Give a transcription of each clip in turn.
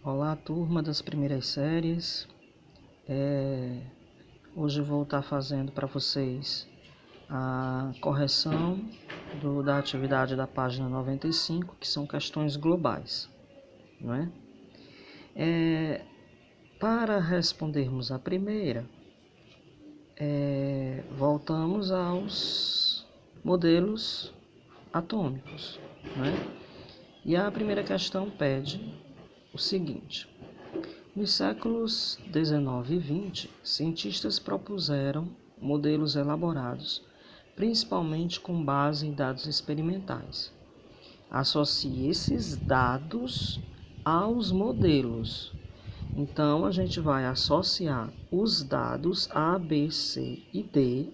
Olá, turma das primeiras séries. Hoje eu vou estar fazendo para vocês a correção da atividade da página 95, que são questões globais, não é? Para respondermos a primeira, voltamos aos modelos atômicos, não é? E a primeira questão pede o seguinte: nos séculos 19 e 20, cientistas propuseram modelos elaborados, principalmente com base em dados experimentais. Associe esses dados aos modelos. Então, a gente vai associar os dados A, B, C e D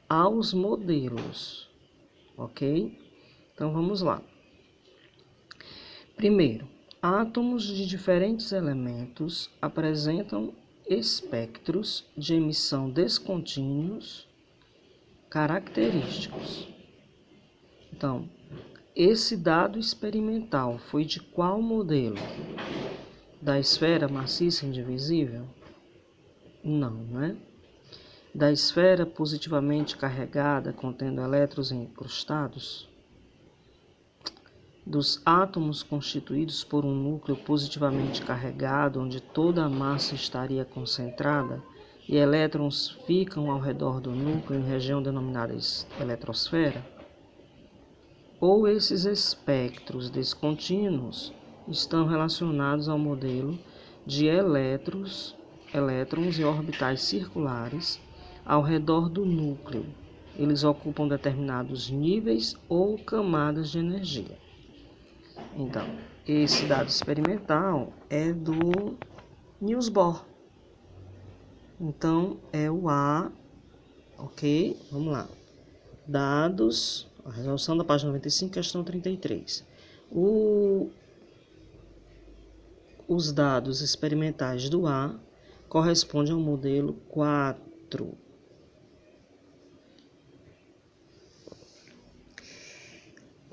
aos modelos, ok? Então, vamos lá. Primeiro, átomos de diferentes elementos apresentam espectros de emissão descontínuos característicos. Então, esse dado experimental foi de qual modelo? Da esfera maciça indivisível? Não, né? Da esfera positivamente carregada contendo elétrons incrustados? Dos átomos constituídos por um núcleo positivamente carregado, onde toda a massa estaria concentrada e elétrons ficam ao redor do núcleo em região denominada eletrosfera? Ou esses espectros descontínuos estão relacionados ao modelo de elétrons e orbitais circulares ao redor do núcleo? Eles ocupam determinados níveis ou camadas de energia. Então, esse dado experimental é do Niels Bohr. Então, é o A, ok? Vamos lá. Dados, a resolução da página 95, questão 33. Os dados experimentais do A correspondem ao modelo 4.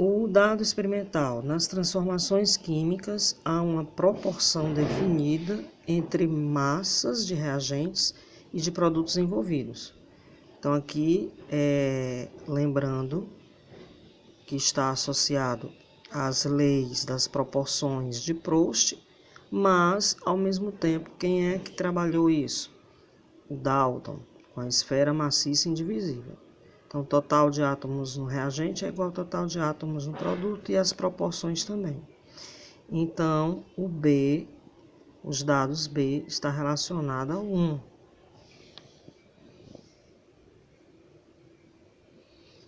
O dado experimental: nas transformações químicas há uma proporção definida entre massas de reagentes e de produtos envolvidos. Então aqui, lembrando que está associado às leis das proporções de Proust, mas ao mesmo tempo quem é que trabalhou isso? O Dalton, com a esfera maciça indivisível. Então, o total de átomos no reagente é igual ao total de átomos no produto e as proporções também. Então, o B, os dados B, está relacionado ao 1.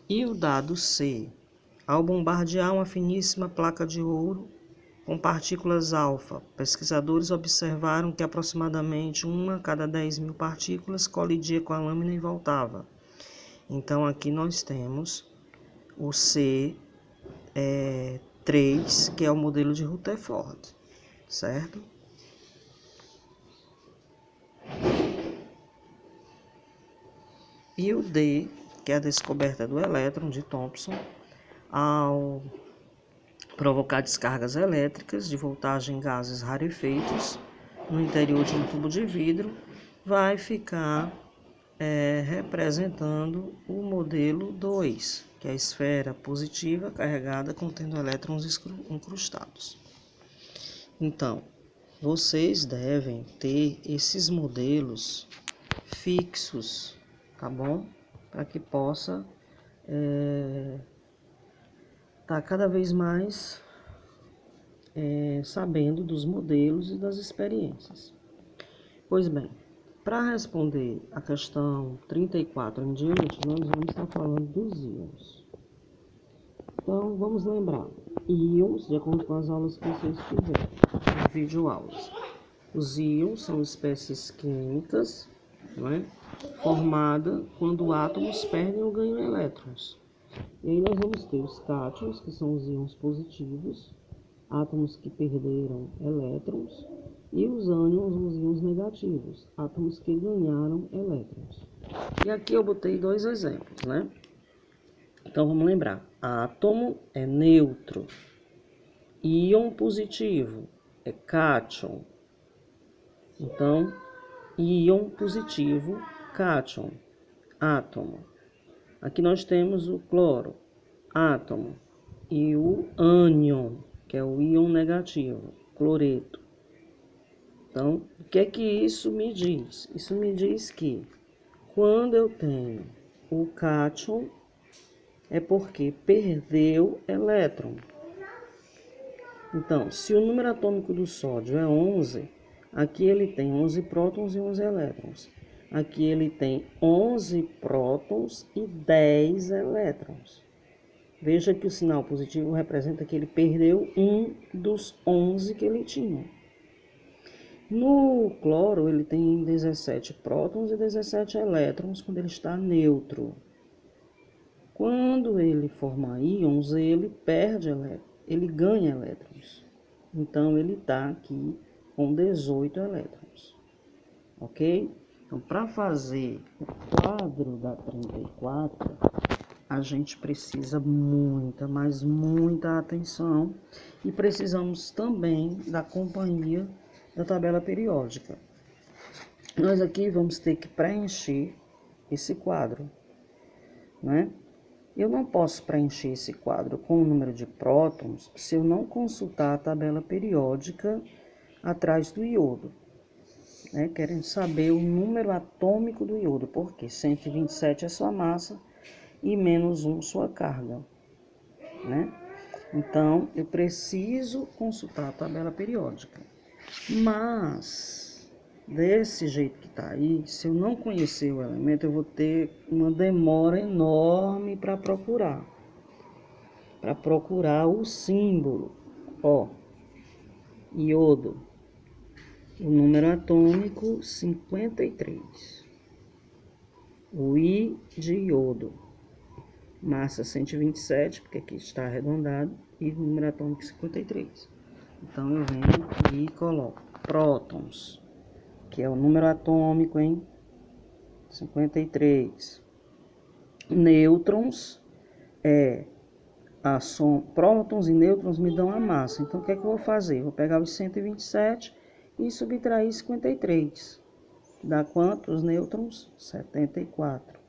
E o dado C? Ao bombardear uma finíssima placa de ouro com partículas alfa, pesquisadores observaram que aproximadamente 1 a cada 10.000 partículas colidia com a lâmina e voltava. Então, aqui nós temos o C3, que é o modelo de Rutherford, certo? E o D, que é a descoberta do elétron de Thomson, ao provocar descargas elétricas de voltagem em gases rarefeitos no interior de um tubo de vidro, vai ficar representando o modelo 2, que é a esfera positiva carregada contendo elétrons incrustados. Então, vocês devem ter esses modelos fixos, tá bom? Para que possa estar cada vez mais sabendo dos modelos e das experiências. Pois bem, para responder a questão 34 em diante, nós vamos estar falando dos íons. Então, vamos lembrar. Íons, de acordo com as aulas que vocês tiveram, videoaulas. Os íons são espécies químicas, não é? Formadas quando átomos perdem ou ganham elétrons. E aí nós vamos ter os cátions, que são os íons positivos, átomos que perderam elétrons, e os ânions, os íons negativos, átomos que ganharam elétrons. E aqui eu botei dois exemplos, né? Então vamos lembrar: átomo é neutro, íon positivo, é cátion. Então, íon positivo, cátion, átomo. Aqui nós temos o cloro, átomo, e o ânion, que é o íon negativo, cloreto. Então, o que é que isso me diz? Isso me diz que quando eu tenho o cátion, é porque perdeu elétron. Então, se o número atômico do sódio é 11, aqui ele tem 11 prótons e 11 elétrons. Aqui ele tem 11 prótons e 10 elétrons. Veja que o sinal positivo representa que ele perdeu um dos 11 que ele tinha. No cloro, ele tem 17 prótons e 17 elétrons quando ele está neutro. Quando ele forma íons, ele perde elétrons, ele ganha elétrons. Então, ele está aqui com 18 elétrons. Ok? Então, para fazer o quadro da 34, a gente precisa muita, mas muita atenção. E precisamos também da companhia da tabela periódica. Nós aqui vamos ter que preencher esse quadro, né? Eu não posso preencher esse quadro com o número de prótons se eu não consultar a tabela periódica atrás do iodo, né? Querendo saber o número atômico do iodo, porque 127 é sua massa e menos 1 sua carga, né? Então, eu preciso consultar a tabela periódica. Mas, desse jeito que está aí, se eu não conhecer o elemento, eu vou ter uma demora enorme para procurar. Para procurar o símbolo. Ó, iodo. O número atômico 53. O I de iodo. Massa 127, porque aqui está arredondado, e número atômico 53. Então, eu venho e coloco prótons, que é o número atômico, hein? 53. Nêutrons, prótons e nêutrons me dão a massa. Então, o que é que eu vou fazer? Vou pegar os 127 e subtrair 53. Dá quantos nêutrons? 74.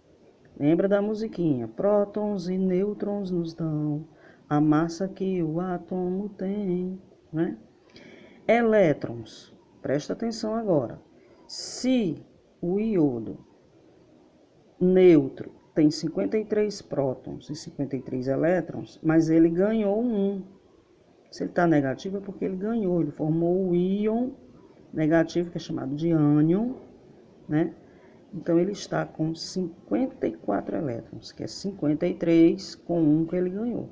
Lembra da musiquinha? Prótons e nêutrons nos dão a massa que o átomo tem, né? Elétrons, presta atenção agora. Se o iodo neutro tem 53 prótons e 53 elétrons, mas ele ganhou um. Se ele está negativo é porque ele ganhou, ele formou o íon negativo, que é chamado de ânion, né? Então, ele está com 54 elétrons, que é 53 com 1 que ele ganhou.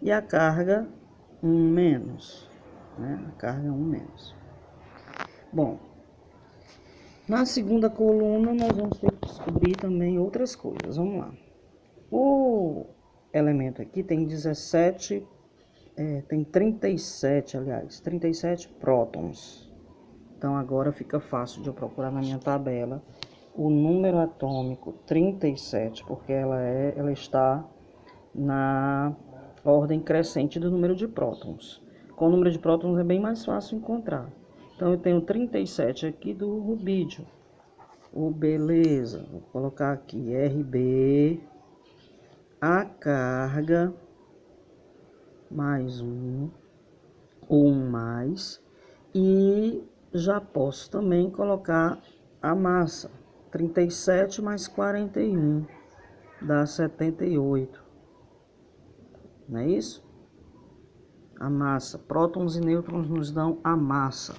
E a carga, 1 menos, né? A carga é 1 menos. Bom, na segunda coluna, nós vamos ter que descobrir também outras coisas. Vamos lá. O elemento aqui tem 37 prótons. Então, agora fica fácil de eu procurar na minha tabela o número atômico 37, porque ela está na ordem crescente do número de prótons. Com o número de prótons é bem mais fácil encontrar. Então, eu tenho 37 aqui do rubídio. Beleza, vou colocar aqui RB, a carga, mais 1, ou 1 mais, e já posso também colocar a massa. 37 mais 41 dá 78. Não é isso? A massa. Prótons e nêutrons nos dão a massa.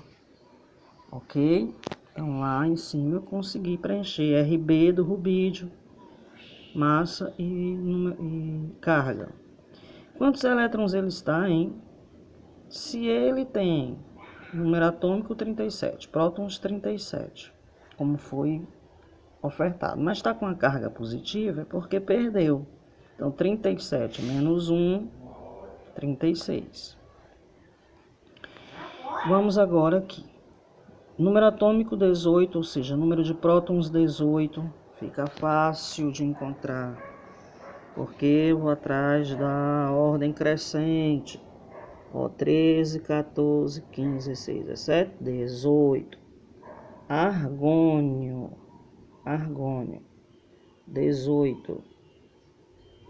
Ok? Então, lá em cima eu consegui preencher RB do rubídio, massa e carga. Quantos elétrons ele está, hein? Se ele tem número atômico 37, prótons 37, como foi ofertado, mas está com a carga positiva, é porque perdeu. Então, 37 menos 1, 36. Vamos agora aqui. Número atômico 18, ou seja, número de prótons 18, fica fácil de encontrar, porque eu vou atrás da ordem crescente. Ó, 13, 14, 15, 16, 17, 18. Argônio, 18.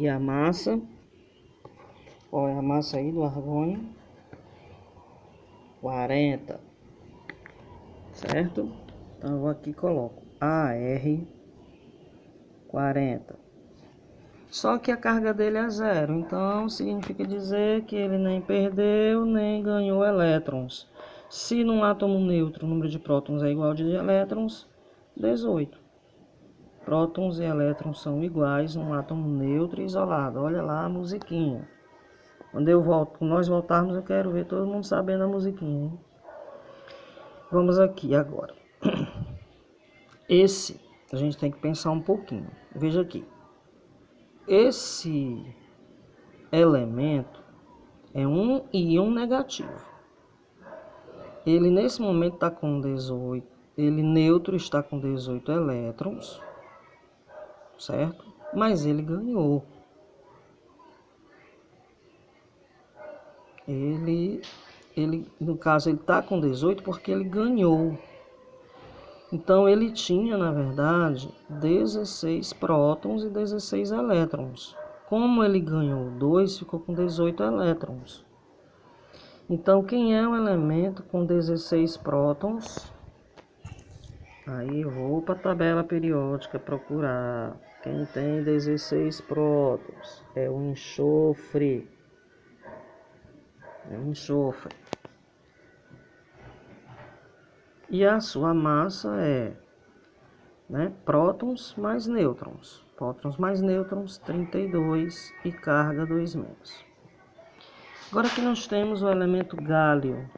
E a massa, qual é a massa aí do argônio? 40, certo? Então eu vou aqui e coloco AR 40. Só que a carga dele é 0, então significa dizer que ele nem perdeu nem ganhou elétrons. Se num átomo neutro o número de prótons é igual ao de elétrons, 18. Prótons e elétrons são iguais num átomo neutro e isolado. Olha lá a musiquinha. Quando nós voltarmos, eu quero ver todo mundo sabendo a musiquinha, hein? Vamos aqui agora. Esse, a gente tem que pensar um pouquinho. Veja aqui. Esse elemento é um íon negativo. Ele nesse momento está com 18. Ele neutro está com 18 elétrons. Certo? Mas ele ganhou. No caso, ele está com 18 porque ele ganhou. Então, ele tinha, na verdade, 16 prótons e 16 elétrons. Como ele ganhou 2, ficou com 18 elétrons. Então, quem é o elemento com 16 prótons? Aí eu vou para a tabela periódica procurar. Quem tem 16 prótons é o enxofre. E a sua massa é, prótons mais nêutrons. Prótons mais nêutrons, 32 e carga 2 menos. Agora aqui nós temos o elemento gálio.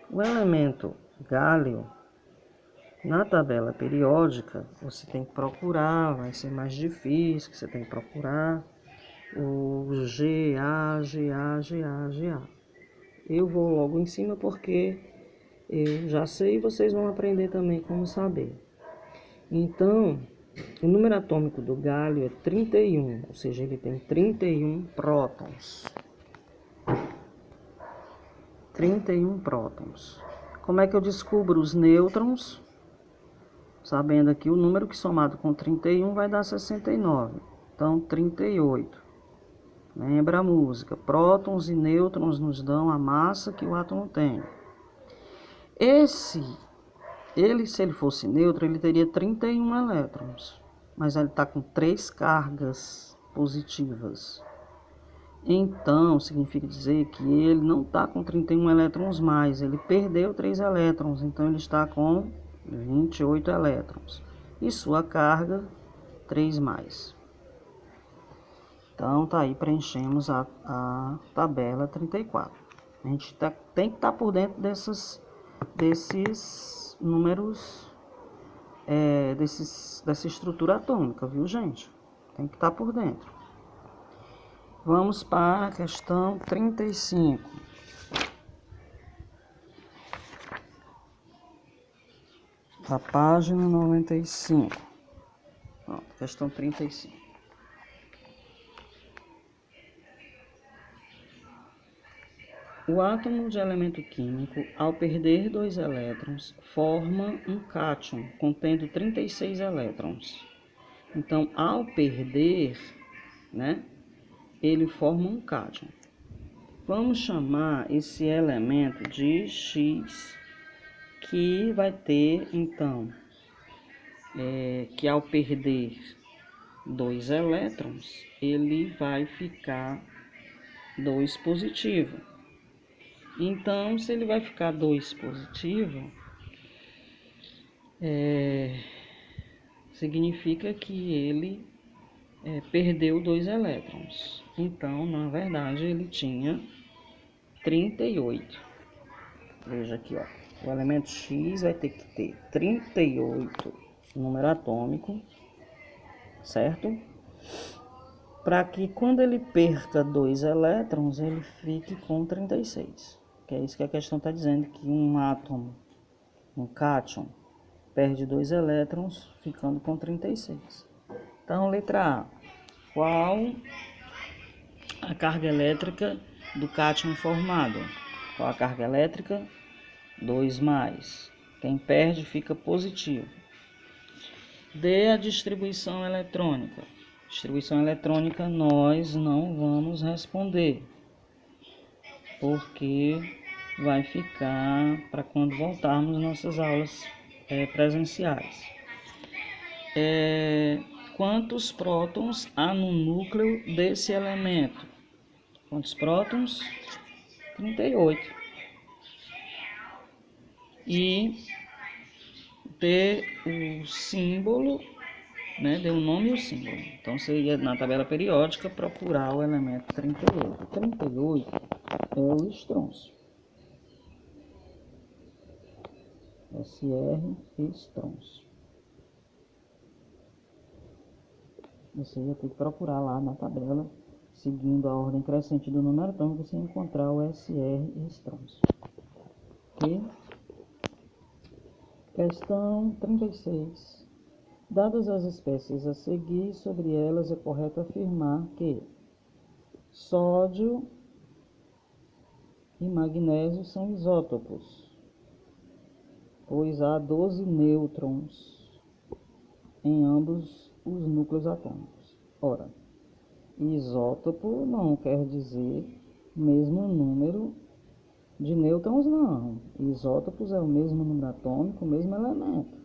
O elemento gálio, na tabela periódica, você tem que procurar, vai ser mais difícil, que você tem que procurar o GA. Eu vou logo em cima porque eu já sei e vocês vão aprender também como saber. Então, o número atômico do gálio é 31, ou seja, ele tem 31 prótons. 31 prótons. Como é que eu descubro os nêutrons? Sabendo aqui o número que somado com 31 vai dar 69. Então, 38. Lembra a música. Prótons e nêutrons nos dão a massa que o átomo tem. Se ele fosse neutro, ele teria 31 elétrons. Mas ele está com 3 cargas positivas. Então, significa dizer que ele não está com 31 elétrons mais. Ele perdeu 3 elétrons. Então, ele está com 28 elétrons. E sua carga, 3 mais. Então, tá aí, preenchemos a tabela 34. A gente tem que estar por dentro desses números, dessa estrutura atômica, viu, gente? Tem que estar por dentro. Vamos para a questão 35. A página 95. Pronto, questão 35. O átomo de elemento químico, ao perder 2 elétrons, forma um cátion contendo 36 elétrons. Então, ao perder, ele forma um cátion. Vamos chamar esse elemento de X, que vai ter, então, que ao perder 2 elétrons, ele vai ficar 2 positivo. Então, se ele vai ficar 2 positivo, significa que ele perdeu 2 elétrons. Então, na verdade, ele tinha 38. Veja aqui, ó. O elemento X vai ter que ter 38 número atômico, certo? Para que quando ele perca 2 elétrons, ele fique com 36. Que é isso que a questão está dizendo, que um átomo, um cátion, perde 2 elétrons, ficando com 36. Então, letra A. Qual a carga elétrica do cátion formado. Qual a carga elétrica? 2+. Quem perde fica positivo. D, a distribuição eletrônica. Distribuição eletrônica nós não vamos responder, porque vai ficar para quando voltarmos nossas aulas presenciais. Quantos prótons há no núcleo desse elemento? Quantos prótons? 38. E ter o símbolo, né? Deu o nome e o símbolo. Então você ia na tabela periódica procurar o elemento 38. 38 é o estrôncio. SR e estrôncio. Você ia ter que procurar lá na tabela, seguindo a ordem crescente do número atômico, você encontrar o SR e estrôncio. Ok? Questão 36. Dadas as espécies a seguir, sobre elas é correto afirmar que sódio e magnésio são isótopos, pois há 12 nêutrons em ambos os núcleos atômicos. Ora, isótopo não quer dizer mesmo número de nêutrons, não. Isótopos é o mesmo número atômico, o mesmo elemento.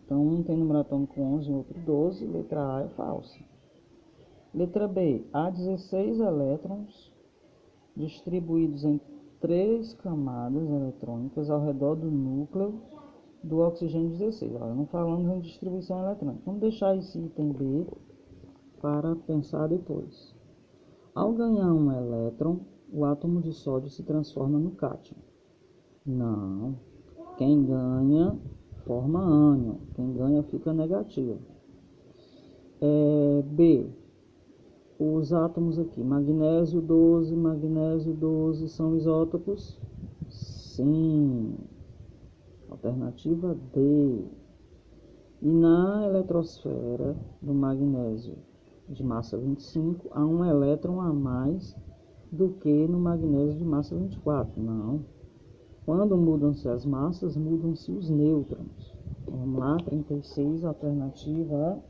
Então, um tem número atômico 11 e outro 12, letra A é falsa. Letra B, há 16 elétrons distribuídos em 3 camadas eletrônicas ao redor do núcleo do oxigênio 16. Olha, não falamos em distribuição eletrônica. Vamos deixar esse item B para pensar depois. Ao ganhar um elétron, o átomo de sódio se transforma no cátion. Não. Quem ganha forma ânion. Quem ganha fica negativo. B. Os átomos aqui, magnésio 12, são isótopos? Sim. Alternativa D. E na eletrosfera do magnésio de massa 25, há um elétron a mais do que no magnésio de massa 24. Não. Quando mudam-se as massas, mudam-se os nêutrons. Vamos lá, 36, alternativa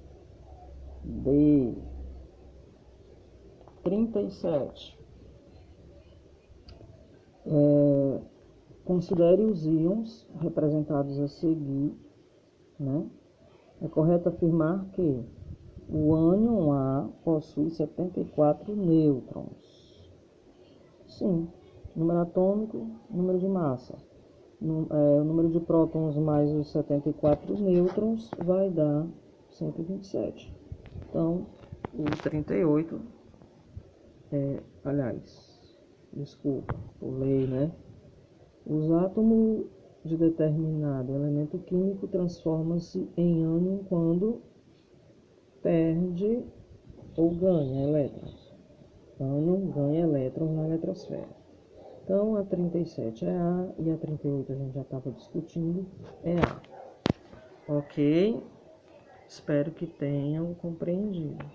D. 37. Considere os íons representados a seguir, né? É correto afirmar que o ânion A possui 74 nêutrons. Sim. Número atômico, número de massa. O número de prótons mais os 74 nêutrons vai dar 127. Então, o 38 desculpa, pulei, né? Os átomos de determinado elemento químico transformam-se em ânion quando perde ou ganha elétrons. Ânion ganha elétrons na eletrosfera. Então, a 37 é A e a 38 a gente já estava discutindo, é A. Ok? Espero que tenham compreendido.